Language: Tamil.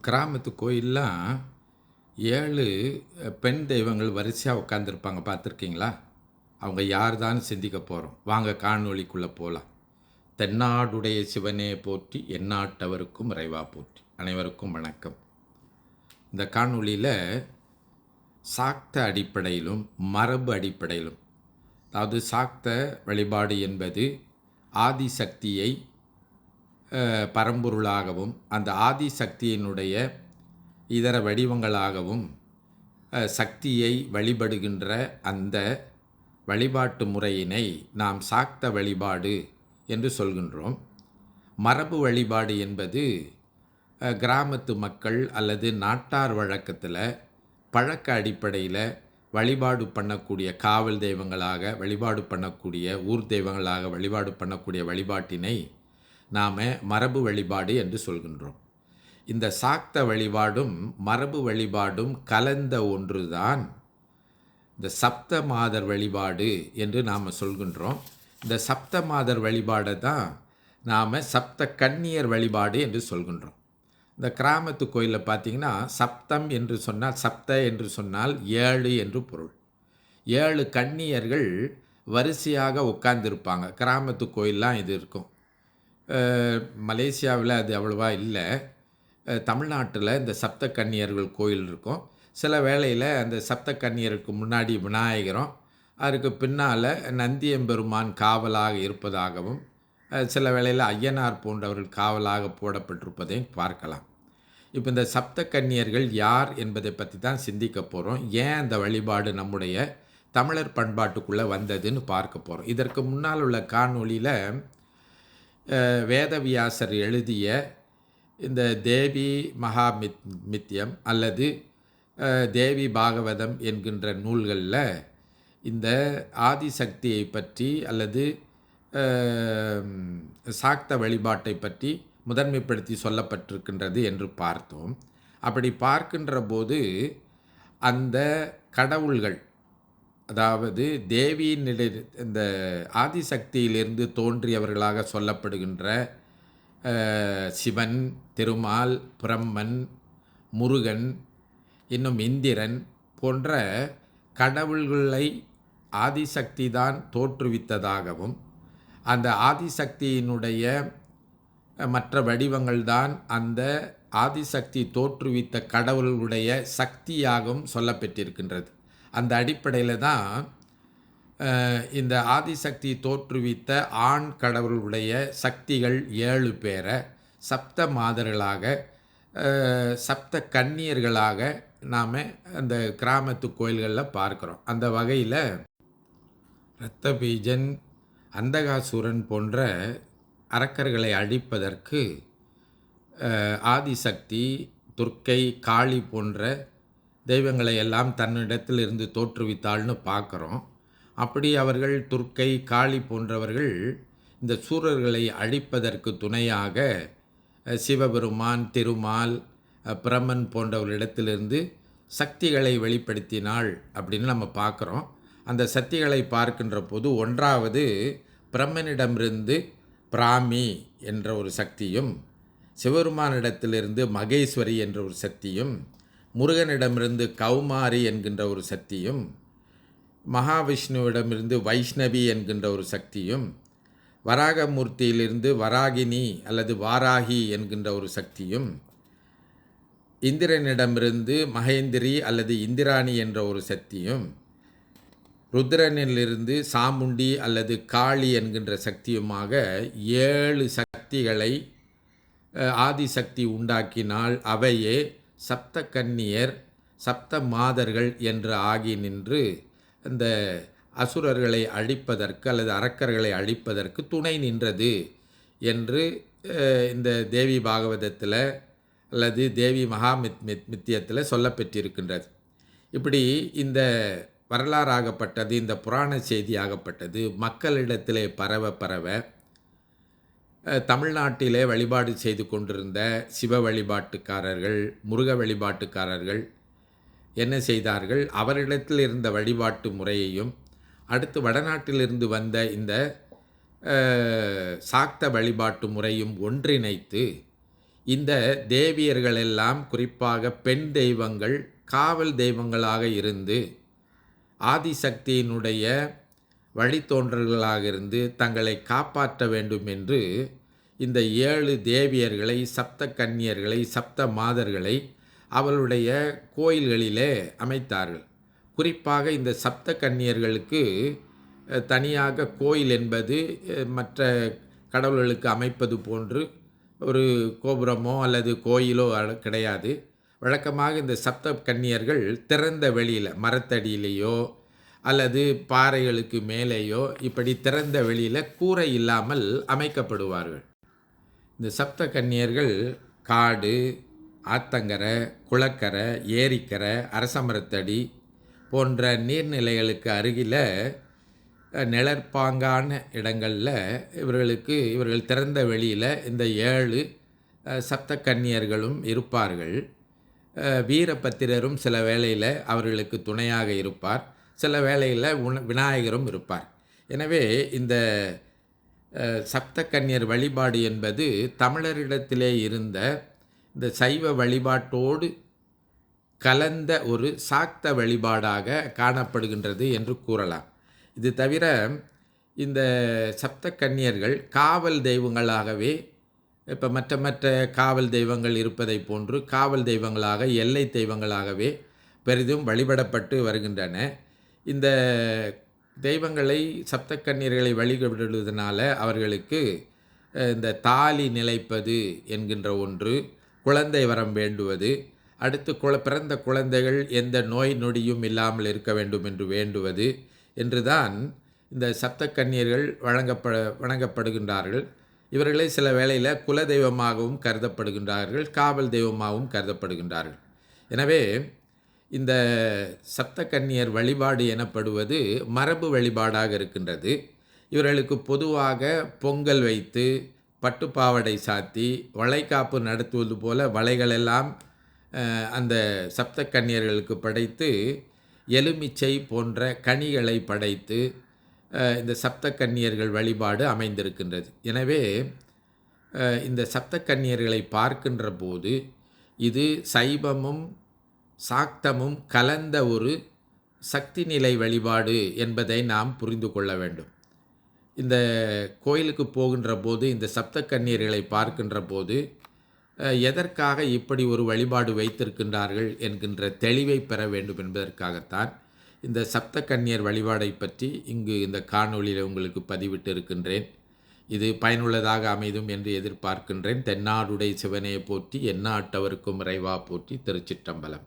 கிராமத்து கோயில்லாம் 7 பெண் தெய்வங்கள் வரிசையா உட்காந்துருப்பாங்க பார்த்துருக்கீங்களா? அவங்க யார்தான்னு சிந்திக்க போறோம். வாங்க காணொளிக்குள்ள போலாம். தென்னாடுடைய சிவனே போற்றி, எந்நாட்டவருக்கும் இறைவா போற்றி. அனைவருக்கும் வணக்கம். இந்த காணொளியில சாக்த அடிப்படையிலும், மரபு அடிப்படையிலும், அதாவது சாக்த வழிபாடு என்பது ஆதிசக்தியை பரம்பொருளாகவும், அந்த ஆதிசக்தியினுடைய இதர வடிவங்களாகவும் சக்தியை வழிபடுகின்ற அந்த வழிபாட்டு முறையினை நாம் சாக்த வழிபாடு என்று சொல்கின்றோம். மரபு வழிபாடு என்பது கிராமத்து மக்கள் அல்லது நாட்டார் வழக்கத்தில் பழக்க அடிப்படையில் வழிபாடு பண்ணக்கூடிய காவல் தெய்வங்களாக வழிபாடு பண்ணக்கூடிய ஊர் தெய்வங்களாக வழிபாடு பண்ணக்கூடிய வழிபாட்டினை நாம் மரபு வழிபாடு என்று சொல்கின்றோம். இந்த சாக்த வழிபாடும் மரபு வழிபாடும் கலந்த ஒன்றுதான் இந்த சப்த மாதர் வழிபாடு என்று நாம் சொல்கின்றோம். இந்த சப்த மாதர் வழிபாடை தான் நாம் சப்த கன்னியர் வழிபாடு என்று சொல்கின்றோம். இந்த கிராமத்து கோயிலில் பார்த்திங்கன்னா சப்தம் என்று சொன்னால், சப்த என்று சொன்னால் 7 என்று பொருள். 7 கன்னியர்கள் வரிசையாக உட்கார்ந்துருப்பாங்க. கிராமத்து கோயிலெலாம் இது இருக்கும். மலேசியாவில் அது அவ்வளோவா இல்லை. தமிழ்நாட்டில் இந்த சப்த கன்னியர்கள் கோயில் இருக்கும். சில வேளையில் அந்த சப்த கன்னியருக்கு முன்னாடி விநாயகரும் அதுக்கு பின்னால் நந்தியம்பெருமான் காவலாக இருப்பதாகவும், சில வேளையில் ஐயனார் போன்றவர்கள் காவலாக போடப்பட்டிருப்பதையும் பார்க்கலாம். இப்போ இந்த சப்த கன்னியர்கள் யார் என்பதை பற்றி தான் சிந்திக்க போகிறோம். ஏன் அந்த வழிபாடு நம்முடைய தமிழர் பண்பாட்டுக்குள்ளே வந்ததுன்னு பார்க்க போகிறோம். இதற்கு முன்னால் உள்ள காணொளியில் வேதவியாசர் எழுதிய இந்த தேவி மகாமித்யம் அல்லது தேவி பாகவதம் என்கின்ற நூல்களில் இந்த ஆதிசக்தியை பற்றி அல்லது சாக்த வழிபாட்டை பற்றி முதன்மைப்படுத்தி சொல்லப்பட்டிருக்கின்றது என்று பார்த்தோம். அப்படி பார்க்கின்ற போது அந்த கடவுள்கள், அதாவது தேவியினிட இந்த ஆதிசக்தியிலிருந்து தோன்றியவர்களாக சொல்லப்படுகின்ற சிவன், திருமால், பிரம்மன், முருகன், இன்னும் இந்திரன் போன்ற கடவுள்களை ஆதிசக்தி தான் தோற்றுவித்ததாகவும், அந்த ஆதிசக்தியினுடைய மற்ற வடிவங்கள் தான் அந்த ஆதிசக்தி தோற்றுவித்த கடவுளுடைய சக்தியாகவும் சொல்லப்பட்டிருக்கின்றது. அந்த அடிப்படையில் தான் இந்த ஆதிசக்தி தோற்றுவித்த ஆண் கடவுளுடைய சக்திகள் 7 பேரை சப்த மாதர்களாக, சப்த கன்னியர்களாக நாம் அந்த கிராமத்து கோயில்களில் பார்க்குறோம். அந்த வகையில் இரத்தபீஜன், அந்தகாசூரன் போன்ற அரக்கர்களை அழிப்பதற்கு ஆதிசக்தி, துர்க்கை, காளி போன்ற தெய்வங்களை எல்லாம் தன்னிடத்திலிருந்து தோற்றுவித்தாள்னு பார்க்குறோம். அப்படி அவர்கள் துர்க்கை, காளி போன்றவர்கள் இந்த சூரர்களை அழிப்பதற்கு துணையாக சிவபெருமான், திருமால், பிரம்மன் போன்றவர்களிடத்திலிருந்து சக்திகளை வெளிப்படுத்தினாள் அப்படின்னு நம்ம பார்க்குறோம். அந்த சக்திகளை பார்க்கின்ற போது ஒன்றாவது பிரம்மனிடமிருந்து பிராமி என்ற ஒரு சக்தியும், சிவபெருமானிடத்திலிருந்து மகேஸ்வரி என்ற ஒரு சக்தியும், முருகனிடமிருந்து கௌமாரி என்கின்ற ஒரு சக்தியும், மகாவிஷ்ணுவிடமிருந்து வைஷ்ணவி என்கின்ற ஒரு சக்தியும், வராகமூர்த்தியிலிருந்து வராகினி அல்லது வாராகி என்கின்ற ஒரு சக்தியும், இந்திரனிடமிருந்து மகேந்திரி அல்லது இந்திராணி என்ற ஒரு சக்தியும், ருத்ரனிலிருந்து சாமுண்டி அல்லது காளி என்கின்ற சக்தியுமாக 7 சக்திகளை ஆதிசக்தி உண்டாக்கினால் அவையே சப்த கன்னியர், சப்த மாதர்கள் என்று ஆகி நின்று இந்த அசுரர்களை அழிப்பதற்கு அல்லது அரக்கர்களை அழிப்பதற்கு துணை நின்றது என்று இந்த தேவி பாகவதத்தில் அல்லது தேவி மகாமித்யத்தில் சொல்லப்பெற்றிருக்கின்றது. இப்படி இந்த வரலாறாகப்பட்டது, இந்த புராண செய்தியாகப்பட்டது மக்களிடத்திலே பரவ தமிழ்நாட்டிலே வழிபாடு செய்து கொண்டிருந்த சிவ வழிபாட்டுக்காரர்கள், முருக வழிபாட்டுக்காரர்கள் என்ன செய்தார்கள்? அவரிடத்தில் இருந்த வழிபாட்டு முறையையும், அடுத்து வடநாட்டிலிருந்து வந்த இந்த சாக்த வழிபாட்டு முறையும் ஒன்றிணைத்து இந்த தேவியர்கள் எல்லாம் குறிப்பாக பெண் தெய்வங்கள் காவல் தெய்வங்களாக இருந்து ஆதிசக்தியினுடைய வழித்தோன்றல்களாக இருந்து தங்களை காப்பாற்ற வேண்டும் என்று இந்த 7 தேவியர்களை, சப்த கன்னியர்களை, சப்த மாதர்களை அவளுடைய கோயில்களிலே அமைத்தார்கள். குறிப்பாக இந்த சப்த கன்னியர்களுக்கு தனியாக கோயில் என்பது மற்ற கடவுள்களுக்கு அமைப்பது போன்று ஒரு கோபுரமோ அல்லது கோயிலோ கிடையாது. வழக்கமாக இந்த சப்த கன்னியர்கள் திறந்த வெளியில் மரத்தடியிலேயோ அல்லது பாறைகளுக்கு மேலேயோ இப்படி திறந்த வெளியில் கூரை இல்லாமல் அமைக்கப்படுவார்கள். இந்த சப்த கன்னியர்கள் காடு, ஆத்தங்கரை, குளக்கரை, ஏரிக்கரை, அரசமரத்தடி போன்ற நீர்நிலைகளுக்கு அருகில் நிழற்பாங்கான இடங்களில் இவர்கள் திறந்த வெளியில் இந்த 7 சப்த கன்னியர்களும் இருப்பார்கள். வீரபத்திரரும் சில வேளையில் அவர்களுக்கு துணையாக இருப்பார், சில வேளையில் விநாயகரும் இருப்பார். எனவே இந்த சப்த கன்னியர் வழிபாடு என்பது தமிழரிடத்திலே இருந்த இந்த சைவ வழிபாட்டோடு கலந்த ஒரு சாக்த வழிபாடாக காணப்படுகின்றது என்று கூறலாம். இது தவிர இந்த சப்த கன்னியர்கள் காவல் தெய்வங்களாகவே, இப்போ மற்ற காவல் தெய்வங்கள் இருப்பதை போன்று காவல் தெய்வங்களாக, எல்லை தெய்வங்களாகவே பெரிதும் வழிபடப்பட்டு வருகின்றன. இந்த தெய்வங்களை, சப்த கன்னியர்களை வழிபடுவதனால அவர்களுக்கு இந்த தாலி நிலைப்பது என்கின்ற ஒன்று, குழந்தை வரம் வேண்டுவது, அடுத்து பிறந்த குழந்தைகள் எந்த நோய் நொடியும் இல்லாமல் இருக்க வேண்டும் என்று வேண்டுவது என்றுதான் இந்த சப்த கன்னியர்கள் வணங்கப்படுகின்றார்கள். இவர்களை சில வேளையில் குலதெய்வமாகவும் கருதப்படுகின்றார்கள், காவல் தெய்வமாகவும் கருதப்படுகின்றார்கள். எனவே இந்த சப்த கன்னியர் வழிபாடு எனப்படுவது மரபு வழிபாடாக இருக்கின்றது. இவர்களுக்கு பொதுவாக பொங்கல் வைத்து, பட்டுப்பாவடை சாத்தி, வளைகாப்பு நடத்துவது போல வளைகளெல்லாம் அந்த சப்த கன்னியர்களுக்கு படைத்து, எலுமிச்சை போன்ற கனிகளை படைத்து இந்த சப்த கன்னியர்கள் வழிபாடு அமைந்திருக்கின்றது. எனவே இந்த சப்த கன்னியர்களை பார்க்கின்ற போது இது சைவமும் சாக்தமும் கலந்த ஒரு சக்தி நிலை வழிபாடு என்பதை நாம் புரிந்து கொள்ள வேண்டும். இந்த கோயிலுக்கு போகின்ற போது, இந்த சப்த கன்னியர்களை பார்க்கின்ற போது எதற்காக இப்படி ஒரு வழிபாடு வைத்திருக்கின்றார்கள் என்கின்ற தெளிவை பெற வேண்டும் என்பதற்காகத்தான் இந்த சப்த கன்னியர் வழிபாடை பற்றி இங்கு இந்த காணொளியில் உங்களுக்கு பதிவிட்டு இருக்கின்றேன். இது பயனுள்ளதாக அமையும் என்று எதிர்பார்க்கின்றேன். தென்னாடுடைய சிவனையை போற்றி, எந்நாட்டவருக்கும் இறைவா போற்றி. திருச்சிற்றம்பலம்.